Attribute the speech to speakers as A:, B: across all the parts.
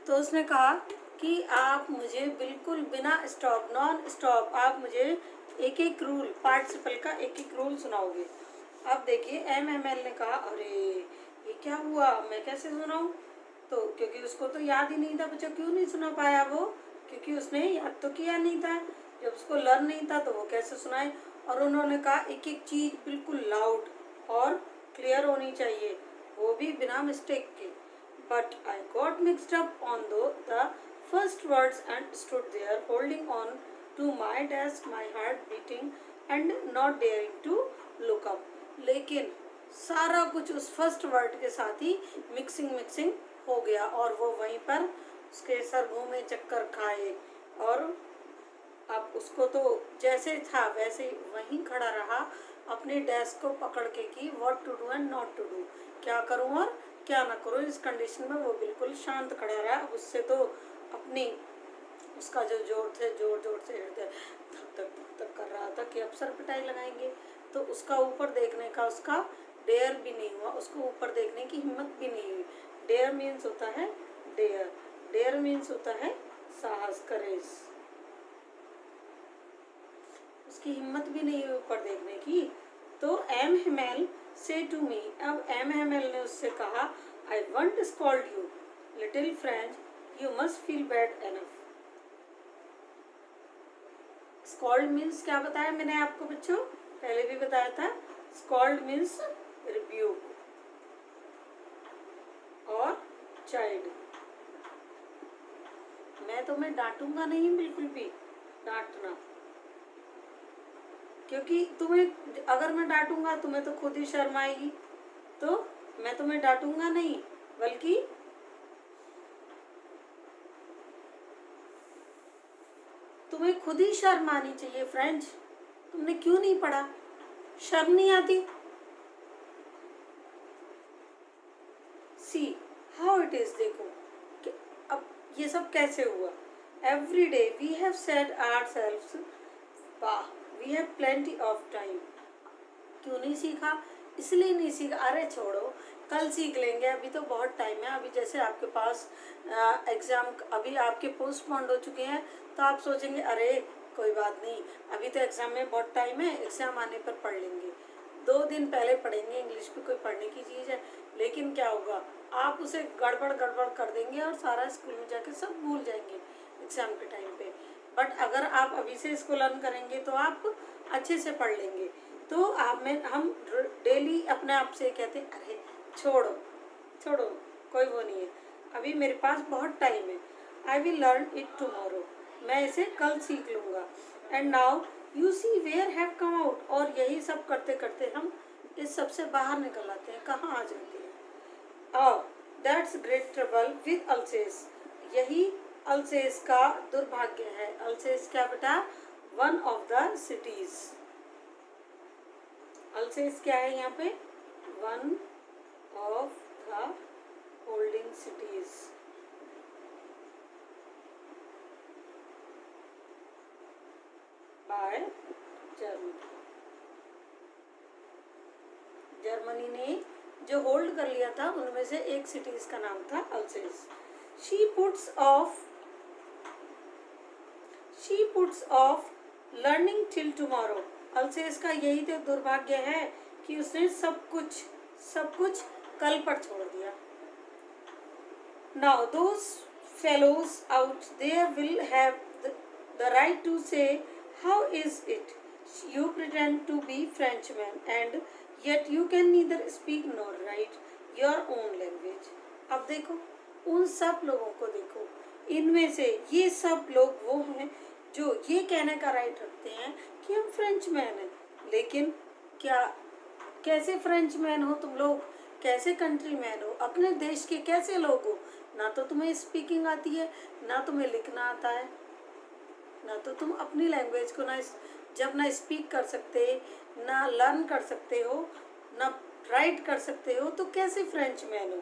A: तो उसने कहा कि आप मुझे बिल्कुल बिना स्टॉप, नॉन स्टॉप, आप मुझे एक एक रूल, पार्टिसिपल का एक एक रूल सुनाओगे। अब देखिए MML ने कहा अरे ये क्या हुआ, मैं कैसे सुनाऊं। तो क्योंकि उसको तो याद ही नहीं था, बच्चा क्यों नहीं सुना पाया वो, क्योंकि उसने याद तो किया नहीं था, जब उसको लर्न नहीं था तो वो कैसे सुनाए। और उन्होंने कहा एक एक चीज बिल्कुल लाउड और क्लियर होनी चाहिए, वो भी बिना मिस्टेक के। But I got mixed up on the first words and stood there holding on to my desk, my heart beating and not daring to look up. लेकिन सारा कुछ उस फर्स्ट वर्ड के साथ ही मिक्सिंग हो गया और वो वहीं पर उसके सर घूमे, चक्कर खाए। और अब उसको तो जैसे था वैसे ही वहीं खड़ा रहा, अपने डेस्क को पकड़ के कि what to do and not to do, क्या करूं और क्या ना करूं। इस कंडीशन में वो बिल्कुल शांत खड़ा रहा। अब उससे तो अपनी उसका जो जोर से हृदय धक धक धक धक कर रहा था कि अब सर पिटाई लगाएंगे। तो उसका ऊपर देखने का उसका डेयर भी नहीं हुआ, उसको ऊपर देखने की हिम्मत भी नहीं हुई। डेयर मीन्स होता है डेयर, डेयर मीन्स होता है साहस, करेज। उसकी हिम्मत भी नहीं हुई ऊपर देखने की। तो MML से टू मी, अब MML ने उससे कहा I want scold you little French, you must feel bad enough. Scold means क्या बताया मैंने आपको बच्चों, पहले भी बताया था। स्कॉल्ड मीन्स रिब्यूक और चाइल्ड। मैं तुम्हें डांटूंगा नहीं, बिल्कुल भी डांटना, क्योंकि तुम्हें अगर मैं डांटूंगा तुम्हें तो खुद ही शर्म आएगी। तो मैं तुम्हें डांटूंगा नहीं, बल्कि तुम्हें खुद ही शर्म आनी चाहिए। फ्रेंच तुमने क्यों नहीं पढ़ा, शर्म नहीं आती। सी हाउ इट इज, देखो कि अब ये सब कैसे हुआ। Every day we have said ourselves, वाह we have plenty of time. क्यों नहीं सीखा, इसलिए नहीं सीखा, अरे छोड़ो कल सीख लेंगे, अभी तो बहुत टाइम है। अभी जैसे आपके पास एग्ज़ाम अभी आपके पोस्टपोन्ड हो चुके हैं, तो आप सोचेंगे अरे कोई बात नहीं, अभी तो एग्ज़ाम में बहुत टाइम है, एग्ज़ाम आने पर पढ़ लेंगे, 2 दिन पहले पढ़ेंगे, इंग्लिश भी कोई पढ़ने की चीज़ है। लेकिन क्या होगा, आप उसे गड़बड़ कर देंगे और सारा स्कूल में जाके सब भूल जाएंगे एग्ज़ाम के टाइम पे। बट अगर आप अभी से इसको लर्न करेंगे तो आप अच्छे से पढ़ लेंगे। तो हम डेली अपने आप से कहते हैं अरे छोड़ो छोड़ो कोई वो नहीं है, अभी मेरे पास बहुत टाइम है, I will learn it tomorrow, मैं इसे कल सीख लूँगा। And now you see where have come out, और यही सब करते करते हम इस सब से बाहर निकल आते हैं, कहाँ आ जाते हैं। दैट्स ग्रेट ट्रबल विद अल्सेस, यही अल्सेस का दुर्भाग्य है। अल्सेस क्या बेटा, वन ऑफ द सिटीज। अल्सेस क्या है यहाँ पे, one of the holding cities. By Germany, Germany ने जो होल्ड कर लिया था उनमें से एक सिटीज का नाम था अल्सेस। She puts of learning till tomorrow, अल्सेस का यही तो दुर्भाग्य है कि उसने सब कुछ कल पर छोड़ दिया। Now those fellows out there will have the right to say how is it you pretend to be Frenchman and yet you can neither speak nor write your own language। अब देखो उन सब लोगों को देखो, इनमें से ये सब लोग वो हैं जो ये कहने का राइट रखते हैं कि हम फ्रेंचमैन हैं, लेकिन क्या कैसे फ्रेंचमैन हो तुम लोग, कैसे कंट्रीमैन हो, अपने देश के कैसे लोग हो। ना तो तुम्हें स्पीकिंग आती है, ना तुम्हें लिखना आता है, ना तो तुम अपनी लैंग्वेज को जब ना स्पीक कर सकते, ना लर्न कर सकते हो, ना राइट कर सकते हो, तो कैसे फ्रेंचमैन हो।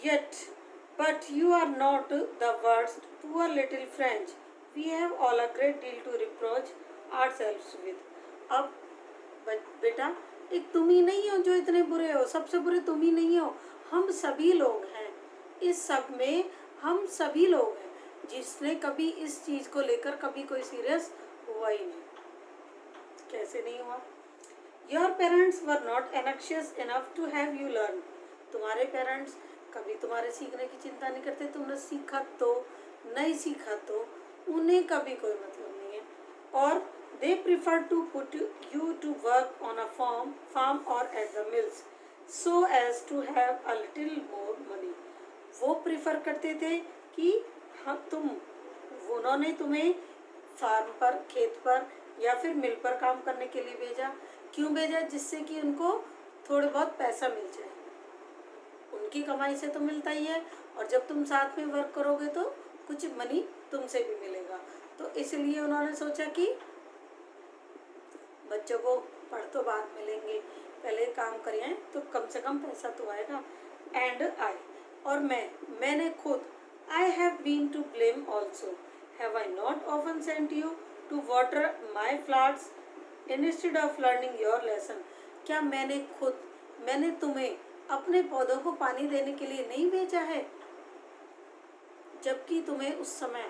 A: Yet, but you are not the worst, poor little French. We have all a great deal to reproach ourselves with। अब बेटा एक तुम ही नहीं हो जो इतने बुरे हो, सबसे बुरे तुम ही नहीं हो, हम सभी लोग हैं इस सब में हम सभी लोग हैं, जिसने कभी इस चीज़ को लेकर कभी कोई सीरियस हुआ ही नहीं। कैसे नहीं हुआ? Your parents were not anxious enough to have you learn. तुम्हारे पेरेंट्स कभी तुम्हारे सीखने की चिंता नहीं करते, तुमने सीखा तो नहीं सीखा तो उन्हें कभी कोई मतलब नहीं है। और they prefer to put you to work on a farm or at the mills so as to have a little more money. वो प्रिफर करते थे कि उन्होंने तुम्हें फार्म पर, खेत पर या फिर मिल पर काम करने के लिए भेजा। क्यों भेजा? जिससे कि उनको थोड़े बहुत पैसा मिल जाए। उनकी कमाई से तो मिलता ही है, और जब तुम साथ में वर्क करोगे तो कुछ मनी तुमसे भी मिलेगा। तो इसलिए उन्होंने सोचा कि बच्चों को पढ़ तो बाद मिलेंगे, पहले काम करिए तो कम से कम पैसा तो आएगा। एंड आई, और मैंने खुद, I have been to blame also, have I not often sent you to water my flowers instead of learning your lesson. क्या मैंने तुम्हें अपने पौधों को पानी देने के लिए नहीं भेजा है, जबकि तुम्हें उस समय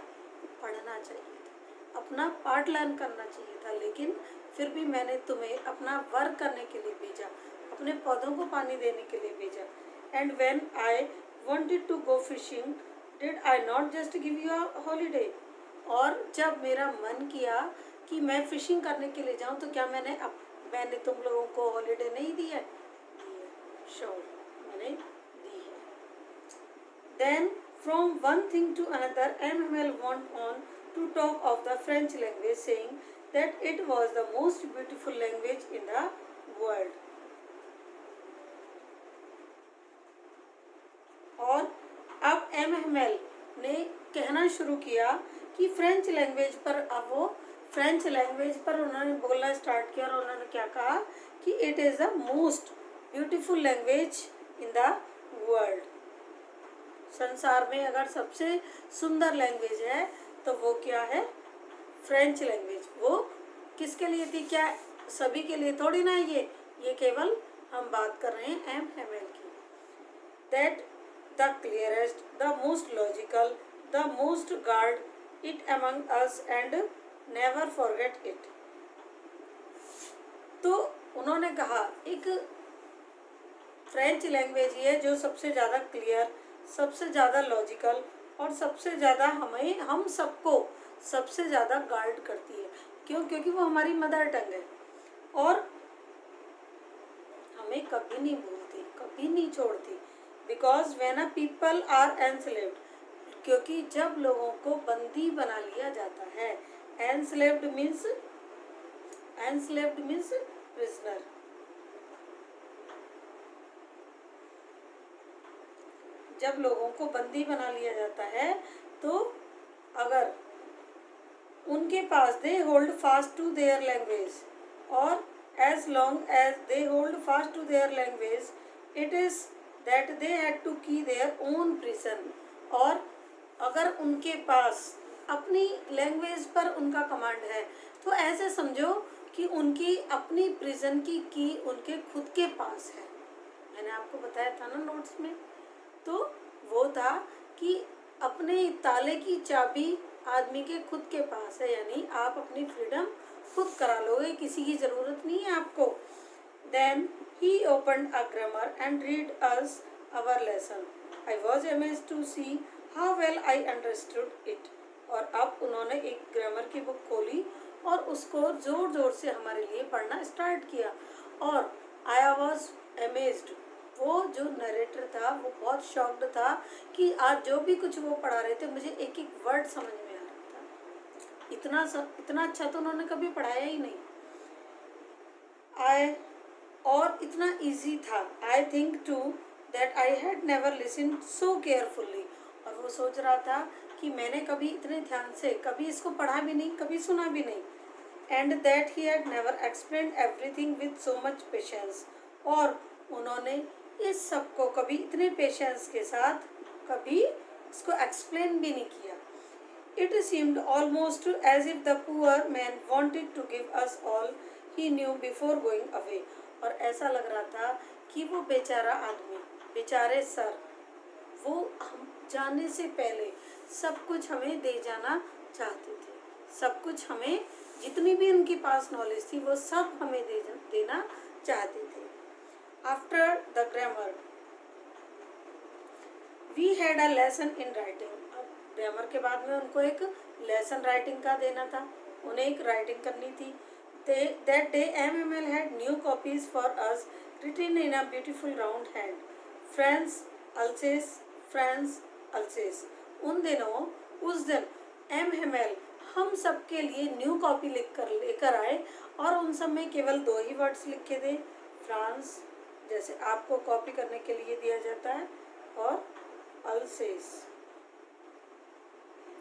A: पढ़ना चाहिए था, अपना पार्ट लर्न करना चाहिए था, लेकिन फिर भी मैंने तुम्हें अपना वर्क करने के लिए भेजा, अपने पौधों को पानी देने के लिए भेजा। And when I wanted to go fishing did I not just give you a holiday. और जब मेरा मन किया कि मैं फिशिंग करने के लिए जाऊं, तो क्या मैंने तुम लोगों को हॉलीडे नहीं दी है? श्योर, मैंने दी है। Then from one thing to another, MML went on to talk of the French language, saying that it was the most beautiful language in the world. और अब MML ने कहना शुरू किया कि फ्रेंच लैंग्वेज पर, अब वो फ्रेंच लैंग्वेज पर उन्होंने बोलना स्टार्ट किया, और उन्होंने क्या कहा कि it is the most beautiful language in the world. संसार में अगर सबसे सुंदर लैंग्वेज है तो वो क्या है? French language. वो किसके लिए थी? क्या सभी के लिए थोड़ी ना ये केवल हम बात कर रहे हैं MML की। That the clearest, the most logical, the most guard it among us and never forget it. तो उन्होंने कहा एक फ्रेंच लैंग्वेज ही है जो सबसे ज़्यादा क्लियर, सबसे ज़्यादा लॉजिकल और सबसे ज़्यादा हम सबको सबसे ज़्यादा गार्ड करती है। क्यों? क्योंकि वो हमारी मदर टंग है, और हमें कभी नहीं भूलती, कभी नहीं छोड़ती। Because when a people are enslaved, क्योंकि जब लोगों को बंदी बना लिया जाता है, एनस्लेव्ड मीन्स प्रिजनर। जब लोगों को बंदी बना लिया जाता है, तो अगर उनके पास they hold fast to their language, और as long as they hold fast to their language it is that they had to key their own prison. और अगर उनके पास अपनी लैंग्वेज पर उनका कमांड है, तो ऐसे समझो कि उनकी अपनी प्रिजन की उनके खुद के पास है। मैंने आपको बताया था ना नोट्स में, तो वो था कि अपने ताले की चाबी आदमी के खुद के पास है, यानी आप अपनी फ्रीडम खुद करा लोगे, किसी की ज़रूरत नहीं है आपको। Then he opened a grammar and read us our lesson. I was amazed to see how well I understood it. और अब उन्होंने एक ग्रामर की बुक खोली और उसको ज़ोर ज़ोर से हमारे लिए पढ़ना स्टार्ट किया। और आई वॉज अमेज्ड, वो जो नरेटर था वो बहुत शॉक्ड था कि आज जो भी कुछ वो पढ़ा रहे थे मुझे एक एक वर्ड समझ में आ रहा था। इतना अच्छा तो उन्होंने कभी पढ़ाया ही नहीं। और इतना इजी था। I think too that I had never listened so carefully. और वो सोच रहा था कि मैंने कभी इतने ध्यान से कभी इसको पढ़ा भी नहीं, कभी सुना भी नहीं। And that he had never explained everything with so much patience. और उन्होंने इस सब को कभी इतने पेशेंस के साथ कभी इसको एक्सप्लेन भी नहीं किया। It seemed almost as if the poor man wanted to give us all he knew before going away. और ऐसा लग रहा था कि वो बेचारा आदमी, बेचारे सर, वो हम जाने से पहले सब कुछ हमें दे जाना चाहते थे, सब कुछ हमें, जितनी भी उनके पास नॉलेज थी वो सब हमें देना चाहते थे। After the grammar we had a lesson in writing. अब ग्रामर के बाद में उनको एक लेसन राइटिंग का देना था, उन्हें एक राइटिंग करनी थी। That day MML had new copies for us written in a beautiful round hand. France Alsace, France Alsace। उन दिनों, उस दिन MML हम सब के लिए न्यू कॉपी लेकर आए और उन सब में केवल 2 ही वर्ड्स लिखे थे, फ्रांस जैसे आपको कॉपी करने के लिए दिया जाता है, और अल्सेस,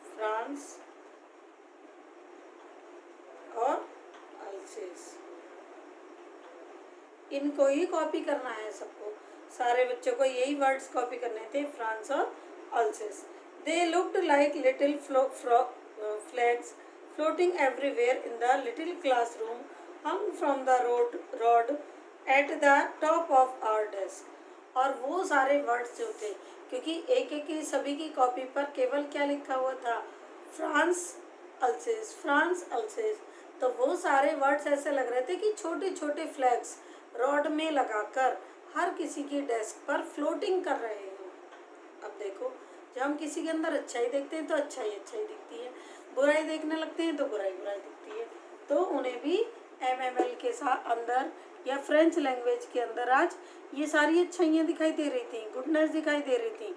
A: फ्रांस और अल्सेस। इनको ही कॉपी करना है सबको, सारे बच्चों को यही वर्ड्स कॉपी करने थे, फ्रांस और अल्सेस। They looked like little flags floating everywhere in the little classroom hung from the rod at the top of our desk। और वो सारे वर्ड्स जो थे, क्योंकि एक एक की सभी की कॉपी पर केवल क्या लिखा हुआ था, फ्रांस अल्सेस, फ्रांस अल्सेस। तो वो सारे वर्ड्स ऐसे लग रहे थे कि छोटे छोटे फ्लैग्स रॉड में लगाकर हर किसी की डेस्क पर फ्लोटिंग कर रहे हैं। अब देखो, जब हम किसी के अंदर अच्छाई देखते हैं तो अच्छाई दिखती है, बुराई देखने लगते हैं तो बुराई दिखती है। तो उन्हें भी MML के साथ अंदर या फ्रेंच लैंग्वेज के अंदर आज ये सारी अच्छाइयाँ दिखाई दे रही थी, गुडनेस दिखाई दे रही थी।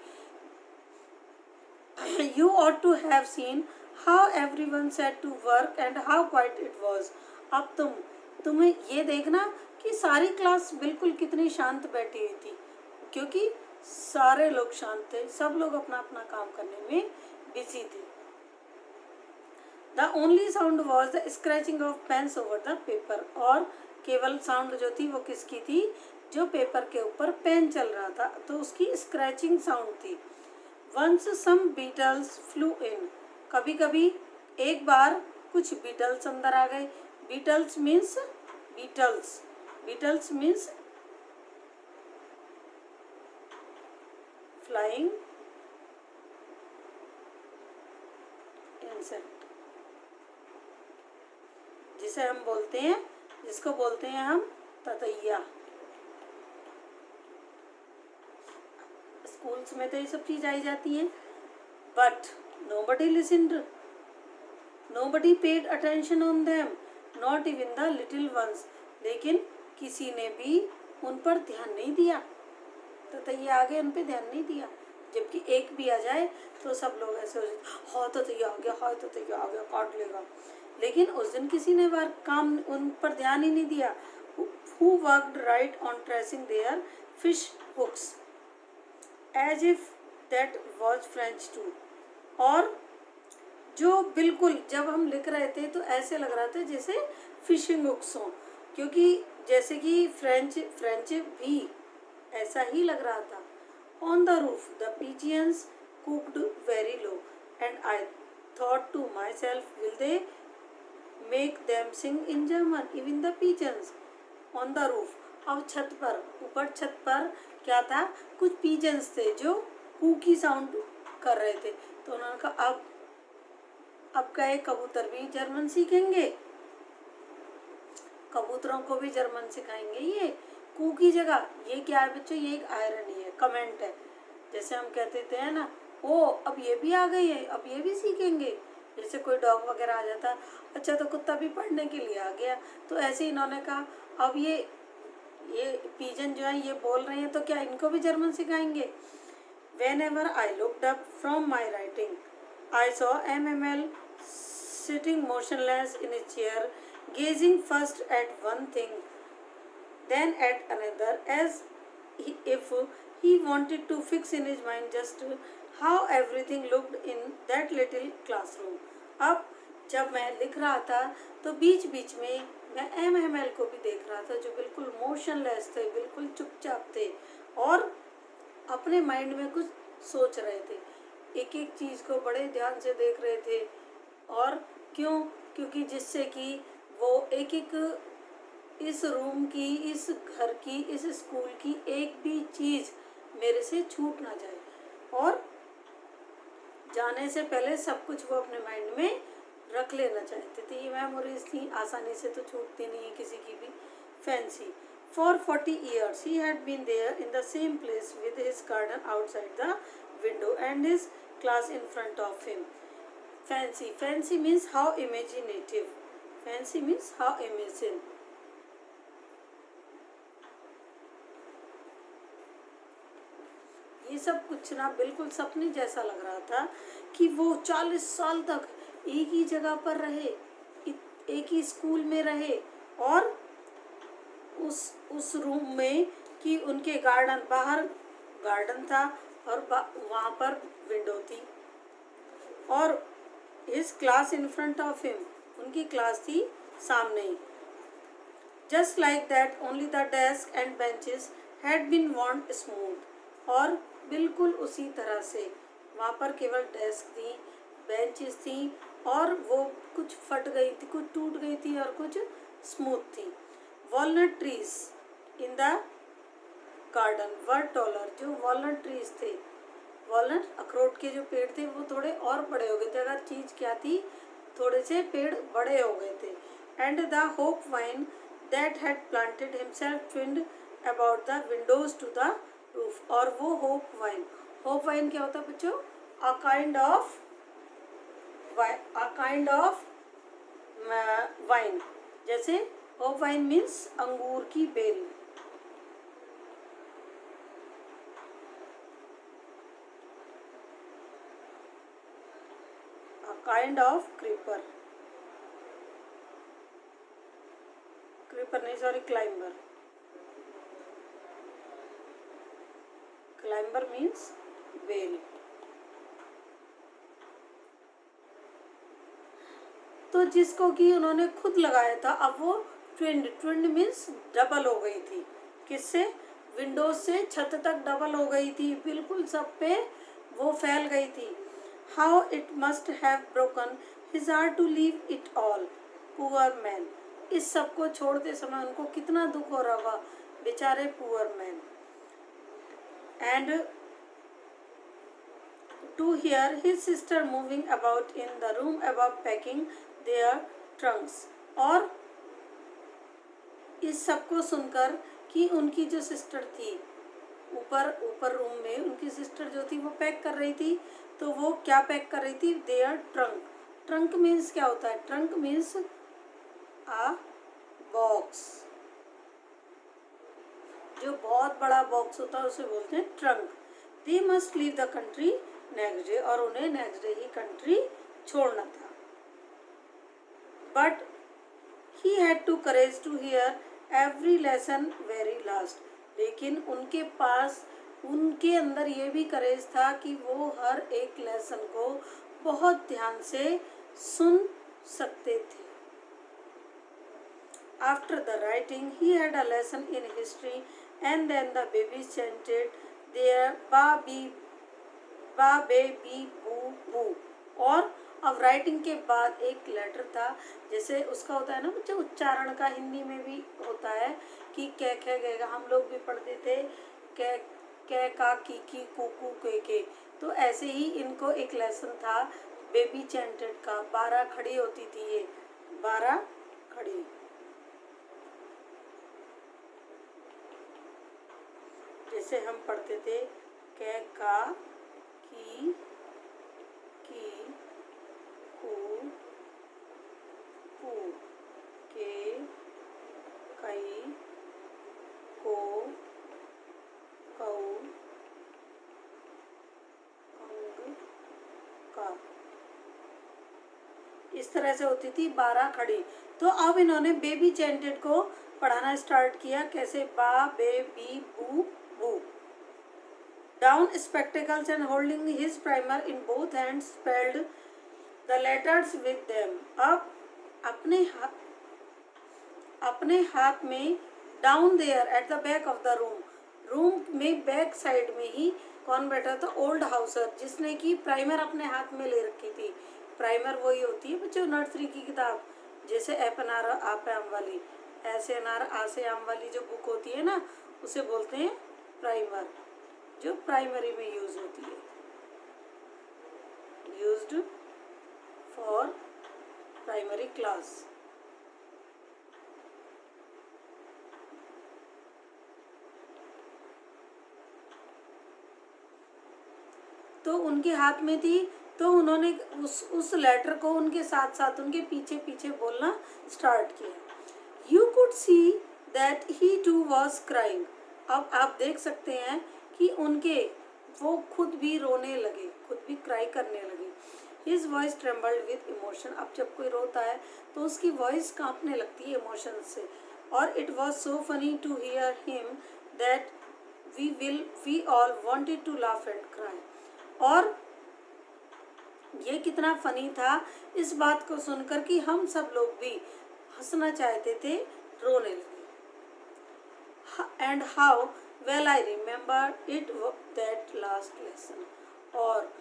A: You ought to have seen how everyone set to work and how quiet it was। अब तुम्हें ये देखना कि सारी क्लास बिल्कुल कितनी शांत बैठी हुई थी, क्योंकि सारे लोग शांत थे, सब लोग अपना अपना काम करने में बिजी थे। The only sound was the scratching of pens over the paper। और केवल साउंड जो थी वो किसकी थी, जो पेपर के ऊपर पेन चल रहा था तो उसकी स्क्रैचिंग साउंड थी। Once some beetles flew in। कभी कभी एक बार कुछ बीटल्स अंदर आ गए। बीटल्स मीन्स फ्लाइंग इंसेक्ट, जिसको बोलते हैं हम ततैया। स्कूल्स में तो ये सब चीज आई जाती हैं, but nobody listened, nobody paid attention on them, not even the little ones। लेकिन किसी ने भी उन पर ध्यान नहीं दिया, ततैया आगे उन पर ध्यान नहीं दिया। जबकि एक भी आ जाए तो सब लोग ऐसे हो जाते, हाँ ततैया आ गया, हाँ ततैया आ गया, काट लेगा। लेकिन उस दिन किसी ने काम उन पर ध्यान ही नहीं दिया। Who worked right on tracing their fish hooks as if that was French too। और जो बिल्कुल जब हम लिख रहे थे तो ऐसे लग रहा था जैसे फिशिंग हुक्स हों, क्योंकि जैसे कि फ्रेंच भी ऐसा ही लग रहा था। On the roof the pigeons cooked very low and I thought to myself, will they make them sing in German, even the pigeons। On the roof, अब छत पर, ऊपर छत पर क्या था, कुछ pigeons थे जो कूकी साउंड कर रहे थे। तो उन्होंने कहा अब गए कबूतर भी जर्मन सीखेंगे, कबूतरों को भी जर्मन सिखाएंगे। ये कू की जगह ये क्या है बच्चों, ये एक आयरनी है, कमेंट है। जैसे हम कहते थे है ना, ओ अब ये भी आ गई है, अब ये भी सीखेंगे। जैसे कोई डॉग वगैरह आ जाता, अच्छा तो कुत्ता भी पढ़ने के लिए आ गया। तो ऐसे इन्होंने कहा अब ये पिजन जो है ये बोल रहे हैं तो क्या इनको भी जर्मन सिखाएंगे। Whenever I looked up from my writing, I saw MML sitting motionless in a chair, gazing first at one thing, then at another, as if he wanted to fix in his mind just how everything looked in that little classroom। अब जब मैं लिख रहा था तो बीच बीच में मैं MML को भी देख रहा था, जो बिल्कुल मोशनलेस थे, बिल्कुल चुपचाप थे और अपने माइंड में कुछ सोच रहे थे, एक एक चीज़ को बड़े ध्यान से देख रहे थे। और क्योंकि जिससे कि वो एक एक इस रूम की, इस घर की, इस स्कूल की एक भी चीज़ मेरे से छूट ना जाए। और जाने से पहले सब कुछ वो अपने माइंड में रख लेना चाहते थे। ये मेमोरीज थी, आसानी से तो छूटती नहीं है किसी की भी। Fancy for 40 years he had been there in the same place with his garden outside the window and his class in front of him. Fancy means how imaginative. Fancy means how imagine. ये सब कुछ ना बिल्कुल सपने जैसा लग रहा था कि वो 40 साल तक एक ही जगह पर रहे, एक ही स्कूल में रहे और उस रूम में कि उनके गार्डन, बाहर गार्डन था और वहाँ पर विंडो थी और his class in front of him, उनकी क्लास थी सामने ही। Just like that only the desk and benches had been worn smooth, और बिल्कुल उसी तरह से वहाँ पर केवल डेस्क थी, बेंचेस थी और वो कुछ फट गई थी, कुछ टूट गई थी और कुछ स्मूथ थी। Walnut trees in the garden were taller, जो वॉलनट ट्रीज थे, वॉलनट अखरोट के जो पेड़ थे वो थोड़े और बड़े हो गए थे। अगर चीज क्या थी, थोड़े से पेड़ बड़े हो गए थे। And the hop vine that had planted himself twined about the windows to the roof, और वो होप वाइन क्या होता है बच्चों? A kind of vine. जैसे होप वाइन मीन्स अंगूर की बेल। काइंड ऑफ क्रीपर नहीं, सॉरी, क्लाइंबर मीन्स बेल। तो जिसको कि उन्होंने खुद लगाया था, अब वो ट्विंड मीन्स डबल हो गई थी। किससे? विंडोज से छत तक डबल हो गई थी, बिल्कुल सब पे वो फैल गई थी। How it must have broken his heart to leave it all, poor man. इस सब को छोड़ते समय उनको कितना दुख हो रहा होगा, बेचारे poor man. And to hear his sister moving about in the room above packing their trunks, और इस सब को सुनकर कि उनकी जो सिस्टर थी ऊपर रूम में, उनकी सिस्टर जो थी वो पैक कर रही थी। तो वो क्या पैक कर रही थी? देयर ट्रंक मीन्स क्या होता है? ट्रंक मीन्स आ बॉक्स, जो बहुत बड़ा बॉक्स होता है उसे बोलते हैं trunk. They must leave the country next day, और उन्हें नेक्स्ट डे ही कंट्री छोड़ना था। But he had to courage to hear every lesson very last, लेकिन उनके पास, उनके अंदर ये भी करेज था कि वो हर एक लेसन को बहुत ध्यान से सुन सकते थे। After the writing he had a lesson in history and then the baby chanted their ba be B बू बू, और अब राइटिंग के बाद एक लेटर था, जैसे उसका होता है ना बच्चे, उच्चारण का हिंदी में भी होता है कि कै खे गएगा, हम लोग भी पढ़ते थे कै कै का की कू के। तो ऐसे ही इनको एक लेसन था बेबी चैंटेड का, 12 खड़ी होती थी ये, 12 खड़ी। जैसे हम पढ़ते थे कै का की कू के कई को कऊ कंग का, इस तरह से होती थी 12 खड़ी। तो अब इन्होंने बेबी चैंटेड को पढ़ाना स्टार्ट किया। कैसे? बा बे बी बू बू। Down spectacles and holding his primer in both hands, spelled the letters with them. अब अपने हाथ में down there at the back of the room में बैक साइड में ही कौन बैठा था? ओल्ड हाउसर, जिसने कि प्राइमर अपने हाथ में ले रखी थी। प्राइमर वही होती है बच्चों नर्सरी की किताब, जैसे ऐप अनार आप आम वाली, ऐसे अनार आ से आम वाली जो बुक होती है ना, उसे बोलते हैं प्राइमर, जो प्राइमरी में यूज होती है। used for primary class. तो उनके हाथ में थी, तो उन्होंने उस लेटर को उनके साथ साथ उनके पीछे पीछे बोलना स्टार्ट किया. You could see that he too was crying. अब आप देख सकते हैं कि वो खुद भी रोने लगे, खुद भी क्राई करने लगे. His voice trembled with emotion. अब जब कोई रोता है तो उसकी वॉइस कांपने लगती है इमोशन से. और it was so funny to hear him that we all wanted to laugh and cry. और ये कितना फनी था इस बात को सुनकर कि हम सब लोग भी हंसना चाहते थे, रोने लगे. And how well I remember it, that last lesson. और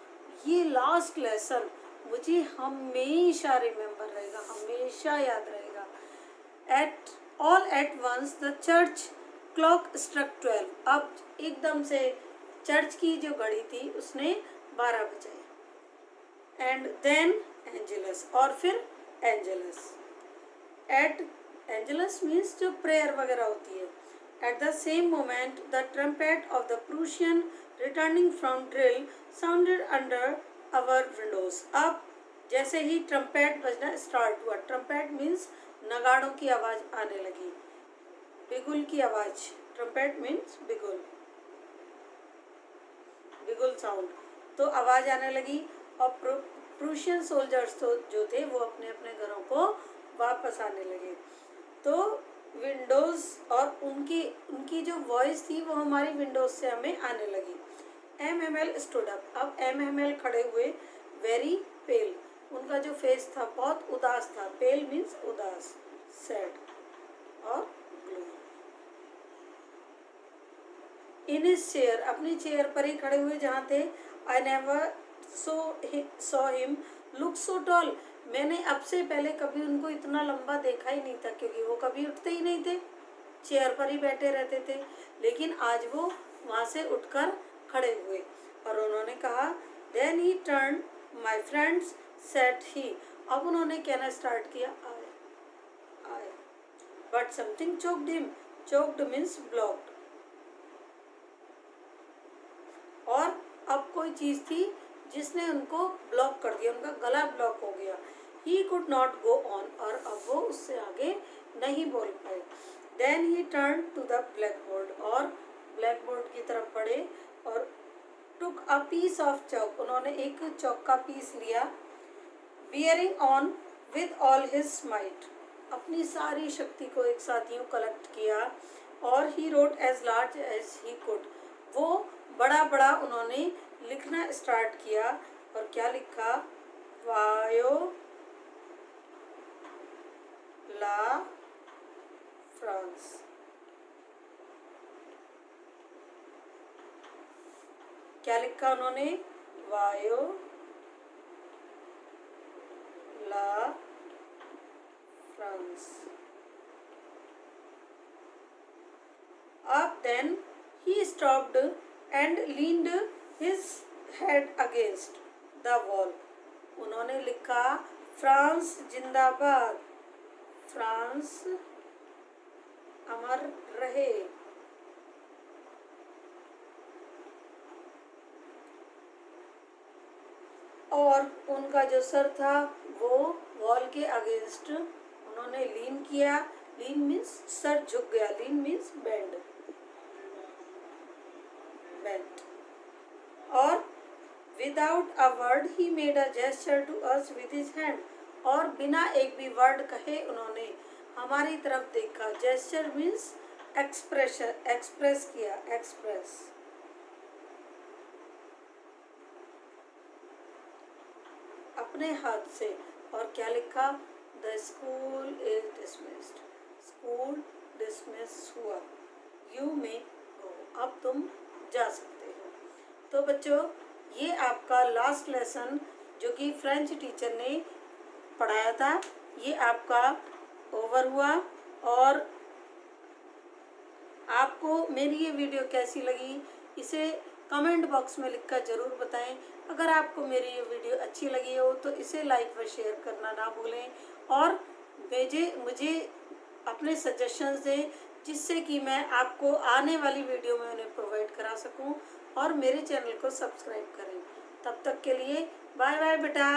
A: ये लास्ट लेसन मुझे हमेशा रिमेम्बर रहेगा, हमेशा याद रहेगा. At once the church clock struck 12. अब एकदम से चर्च की जो घड़ी थी उसने 12 बजाए. And then Angelus, और फिर Angelus. At Angelus means जो प्रेयर वगैरह होती है. At the same moment the trumpet of the Prussian returning from drill sounded under our windows. अब जैसे ही ट्रम्पेट बजना स्टार्ट हुआ, ट्रम्पेट मीन्स नगाड़ों की आवाज़ आने लगी, बिगुल की आवाज़. ट्रम्पेट मीन्स बिगुल, बिगुल साउंड. तो आवाज़ आने लगी और प्रूशियन सोल्जर्स तो जो थे वो अपने अपने घरों को वापस आने लगे. तो विंडोज़ और उनकी जो वॉइस थी वो हमारी विंडोज़ से हमें आने लगी. MML stood up. अब MML खड़े हुए. वेरी पेल, उनका जो फेस था बहुत उदास था. पेल मीन्स उदास, सैड और ग्लो. इन हिज चेयर, अपनी चेयर पर ही खड़े हुए जहाँ थे. I never saw him look so tall. मैंने अब से पहले कभी उनको इतना लंबा देखा ही नहीं था, क्योंकि वो कभी उठते ही नहीं थे, चेयर पर ही बैठे रहते थे. लेकिन आज वो वहाँ से उठकर खड़े हुए और उन्होंने कहा, then he turn my friends said he. अब उन्होंने कहना स्टार्ट किया, I. But something choked him. Choked means blocked. और अब कोई चीज़ थी जिसने उनको ब्लॉक कर दिया, उनका गला ब्लॉक हो गया. He could not go on, और अब वो उससे आगे नहीं बोल पाए. Then he turned to the blackboard, और ब्लैकबोर्ड की तरफ बढ़े और took a piece of chalk. उन्होंने एक चौक का पीस लिया. Bearing on with all his might, अपनी सारी शक्ति को एक साथ यूँ कलेक्ट किया. और he wrote as large as he could. वो बड़ा बड़ा उन्होंने लिखना स्टार्ट किया. और क्या लिखा? वायो ला फ्रांस. क्या लिखा उन्होंने? वायो ला France. Up then he stopped and leaned his head against the wall. उन्होंने लिखा, फ्रांस जिंदाबाद, फ्रांस अमर रहे. और उनका जो सर था वो वॉल के अगेंस्ट उन्होंने लीन किया. लीन मीन्स सर झुक गया, लीन मीन्स बेंड, बेंट. और without a word he made a gesture to us with his hand. और बिना एक भी वर्ड कहे उन्होंने हमारी तरफ देखा. जेस्चर मीन्स एक्सप्रेशन, एक्सप्रेस किया, एक्सप्रेस. अपने हाथ से. और क्या लिखा? The school is dismissed. School dismiss हुआ. यू मे गो. अब तुम जा सकते हो. तो बच्चों, ये आपका लास्ट लेसन जो कि फ्रेंच टीचर ने पढ़ाया था, ये आपका ओवर हुआ. और आपको मेरी ये वीडियो कैसी लगी, इसे कमेंट बॉक्स में लिखकर ज़रूर बताएं। अगर आपको मेरी ये वीडियो अच्छी लगी हो तो इसे लाइक व शेयर करना ना भूलें और मुझे अपने सजेशंस दें, जिससे कि मैं आपको आने वाली वीडियो में उन्हें प्रोवाइड करा सकूं, और मेरे चैनल को सब्सक्राइब करें। तब तक के लिए बाय बाय बेटा।